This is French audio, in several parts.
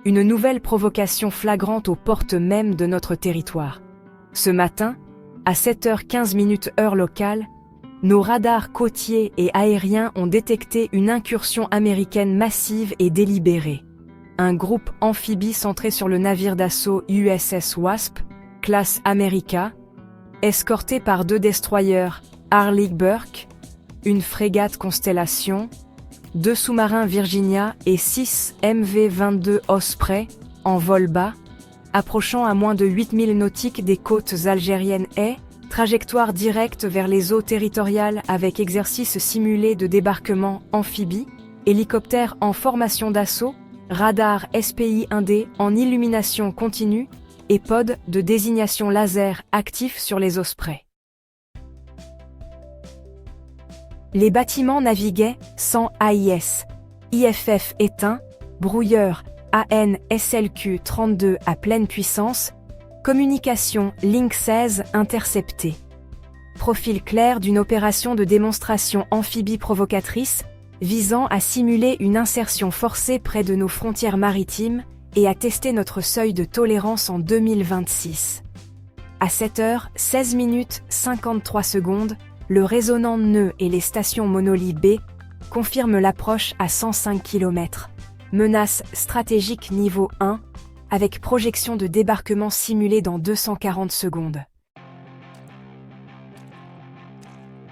Une nouvelle provocation flagrante aux portes mêmes de notre territoire. Ce matin, à 7h15 heure locale, nos radars côtiers et aériens ont détecté une incursion américaine massive et délibérée. Un groupe amphibie centré sur le navire d'assaut USS Wasp, classe America, escorté par 2 destroyers Arleigh Burke, une frégate Constellation, 2 sous-marins Virginia et 6 MV-22 Osprey, en vol bas, approchant à moins de 8000 nautiques des côtes algériennes et trajectoire directe vers les eaux territoriales avec exercice simulé de débarquement amphibie, hélicoptère en formation d'assaut, radar SPI-1D en illumination continue et pod de désignation laser actif sur les Osprey. Les bâtiments naviguaient sans AIS, IFF éteint, brouilleur AN/SLQ-32 à pleine puissance, communication Link 16 interceptée. Profil clair d'une opération de démonstration amphibie provocatrice visant à simuler une insertion forcée près de nos frontières maritimes et à tester notre seuil de tolérance en 2026. À 7h16 53 le résonnant nœud et les stations Monoli B confirment l'approche à 105 km. Menace stratégique niveau 1, avec projection de débarquement simulée dans 240 secondes.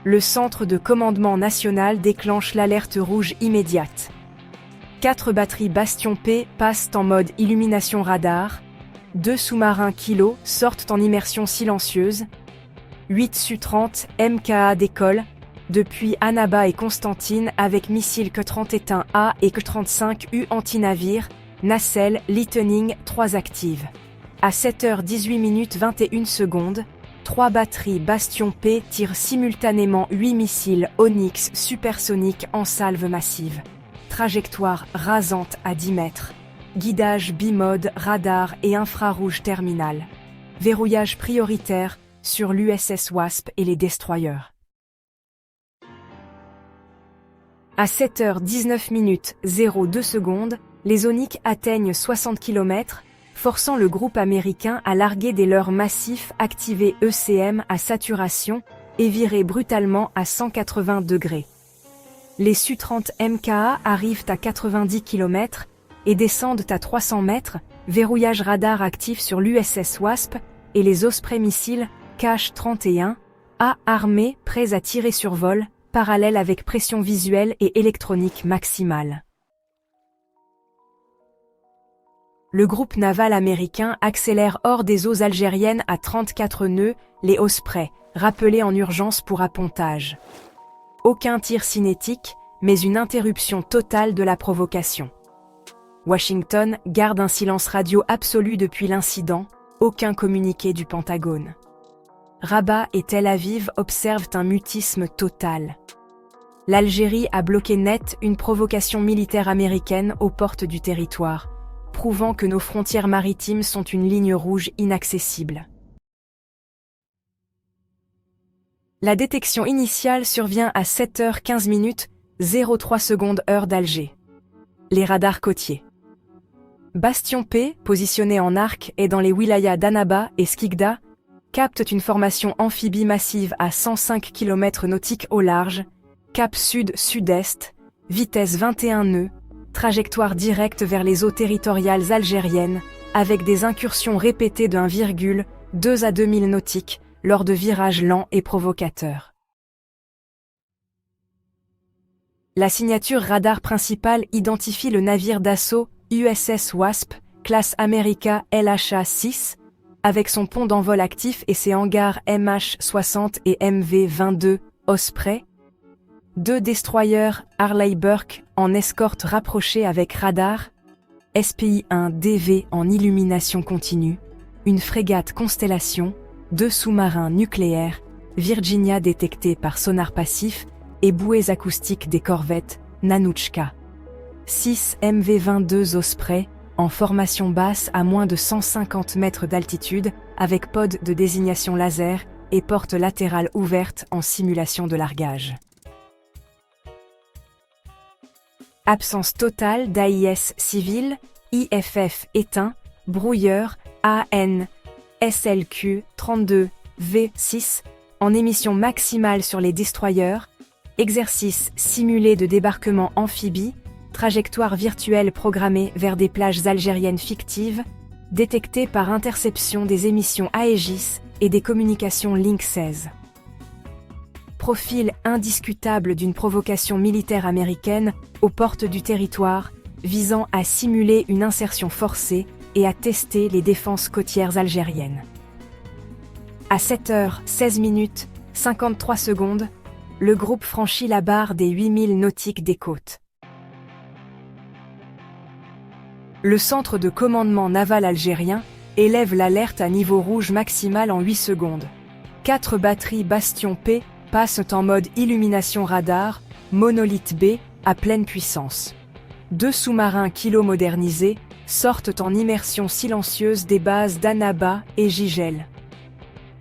Le centre de commandement national déclenche l'alerte rouge immédiate. 4 batteries Bastion P passent en mode illumination radar, 2 sous-marins Kilo sortent en immersion silencieuse, 8 Su-30 MKA décollent depuis Annaba et Constantine avec missiles Que-31A et Que-35U anti-navire, nacelle Lightning 3 actives. À 7h18 3 batteries Bastion P tirent simultanément 8 missiles Onyx supersoniques en salve massive. Trajectoire rasante à 10 mètres. Guidage bimode, radar et infrarouge terminal. Verrouillage prioritaire sur l'USS Wasp et les destroyers. À 7h19 les Onyx atteignent 60 km, forçant le groupe américain à larguer des leurres massifs activés ECM à saturation et virer brutalement à 180 degrés. Les Su-30 MKA arrivent à 90 km et descendent à 300 mètres, verrouillage radar actif sur l'USS Wasp et les Osprey missiles Cache-31, A armés prêts à tirer sur vol, parallèle avec pression visuelle et électronique maximale. Le groupe naval américain accélère hors des eaux algériennes à 34 nœuds, les Osprey, rappelés en urgence pour appontage. Aucun tir cinétique, mais une interruption totale de la provocation. Washington garde un silence radio absolu depuis l'incident, aucun communiqué du Pentagone. Rabat et Tel Aviv observent un mutisme total. L'Algérie a bloqué net une provocation militaire américaine aux portes du territoire, prouvant que nos frontières maritimes sont une ligne rouge inaccessible. La détection initiale survient à 7h15 03 heure d'Alger. Les radars côtiers. Bastion P, positionné en arc et dans les wilayas d'Annaba et Skikda, captent une formation amphibie massive à 105 km nautiques au large, cap sud-sud-est, vitesse 21 nœuds, trajectoire directe vers les eaux territoriales algériennes, avec des incursions répétées de 1,2 à 2000 nautiques, lors de virages lents et provocateurs. La signature radar principale identifie le navire d'assaut USS Wasp, classe America LHA-6, avec son pont d'envol actif et ses hangars MH-60 et MV-22 Osprey, 2 destroyers Arleigh Burke en escorte rapprochée avec radar, SPI-1DV en illumination continue, une frégate Constellation, 2 sous-marins nucléaires, Virginia détectés par sonar passif et bouées acoustiques des corvettes Nanouchka. 6 MV-22 Osprey, en formation basse à moins de 150 mètres d'altitude, avec pod de désignation laser et porte latérale ouverte en simulation de largage. Absence totale d'AIS civil, IFF éteint, brouilleur, AN, SLQ 32, V6, en émission maximale sur les destroyers, exercice simulé de débarquement amphibie, trajectoire virtuelle programmée vers des plages algériennes fictives, détectée par interception des émissions Aegis et des communications Link 16. Profil indiscutable d'une provocation militaire américaine aux portes du territoire, visant à simuler une insertion forcée et à tester les défenses côtières algériennes. À 7h16 53 secondes, le groupe franchit la barre des 8000 nautiques des côtes. Le centre de commandement naval algérien élève l'alerte à niveau rouge maximal en 8 secondes. 4 batteries Bastion P passent en mode illumination radar, Monolith B, à pleine puissance. 2 sous-marins kilo-modernisés sortent en immersion silencieuse des bases d'Annaba et Gigel.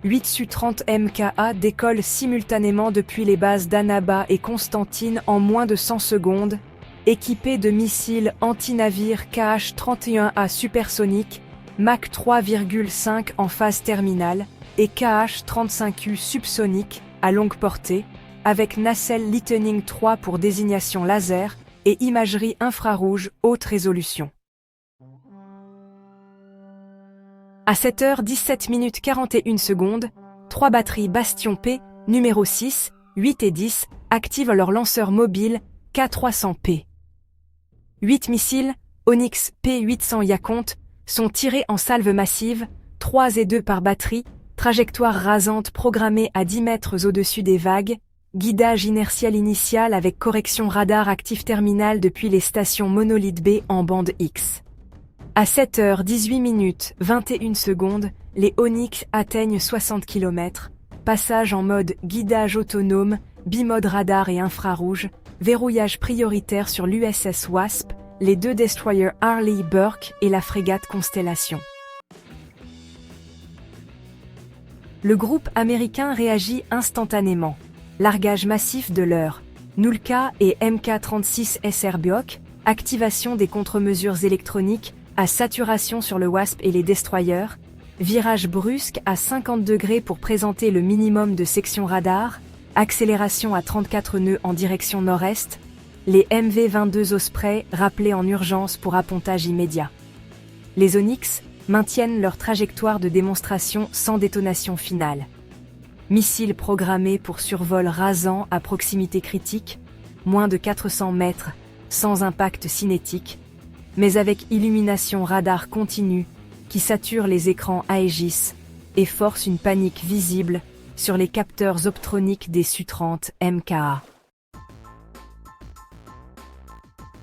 8 Su-30 MKA décollent simultanément depuis les bases d'Annaba et Constantine en moins de 100 secondes, équipés de missiles anti-navires KH-31A supersoniques, Mach 3,5 en phase terminale, et KH-35U subsoniques à longue portée, avec nacelle Lightning 3 pour désignation laser et imagerie infrarouge haute résolution. À 7h17 41 secondes, 3 batteries Bastion P, numéro 6, 8 et 10, activent leur lanceur mobile K300P. 8 missiles Onyx P800 Yaconte sont tirés en salve massive, 3 et 2 par batterie, trajectoire rasante programmée à 10 mètres au-dessus des vagues, guidage inertiel initial avec correction radar actif terminal depuis les stations Monolith B en bande X. À 7h18 21 secondes, les Onyx atteignent 60 km, passage en mode guidage autonome, bimode radar et infrarouge, verrouillage prioritaire sur l'USS Wasp, les 2 destroyers Harley Burke et la frégate Constellation. Le groupe américain réagit instantanément. Largage massif de leurs Nulka et MK-36 SR-Biok, activation des contre-mesures électroniques à saturation sur le Wasp et les destroyers, virage brusque à 50 degrés pour présenter le minimum de section radar, accélération à 34 nœuds en direction nord-est, les MV-22 Osprey rappelés en urgence pour appontage immédiat. Les Onyx maintiennent leur trajectoire de démonstration sans détonation finale. Missiles programmés pour survol rasant à proximité critique, moins de 400 mètres, sans impact cinétique, mais avec illumination radar continue qui sature les écrans Aegis et force une panique visible sur les capteurs optroniques des Su-30 MKA.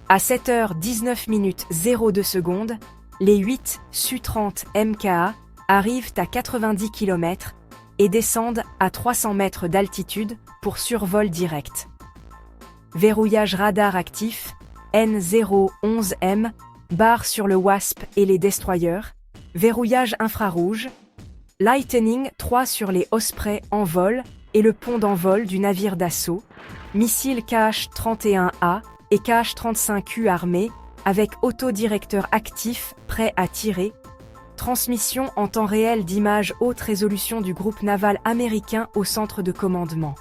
À 7h19 02 secondes, les 8 Su-30 MKA arrivent à 90 km et descendent à 300 mètres d'altitude pour survol direct. Verrouillage radar actif, N011M, barre sur le Wasp et les destroyers, verrouillage infrarouge, Lightning 3 sur les Osprey en vol et le pont d'envol du navire d'assaut, missiles KH-31A et KH-35U armés, avec autodirecteur actif prêt à tirer, transmission en temps réel d'images haute résolution du groupe naval américain au centre de commandement.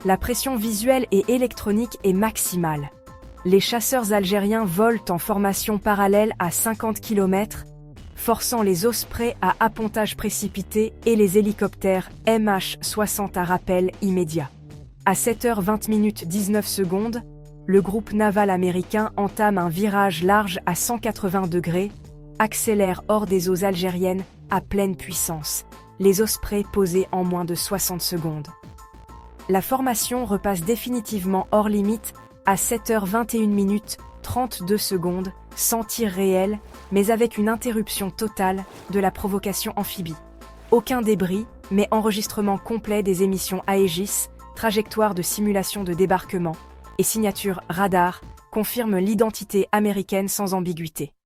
La pression visuelle et électronique est maximale. Les chasseurs algériens volent en formation parallèle à 50 km, forçant les Osprey à appontage précipité et les hélicoptères MH-60 à rappel immédiat. À 7h20 19 secondes, le groupe naval américain entame un virage large à 180 degrés, accélère hors des eaux algériennes à pleine puissance, les Osprey posés en moins de 60 secondes. La formation repasse définitivement hors limite à 7h21 32 secondes, sans tir réel, mais avec une interruption totale de la provocation amphibie. Aucun débris, mais enregistrement complet des émissions Aegis, trajectoire de simulation de débarquement et signature radar confirment l'identité américaine sans ambiguïté.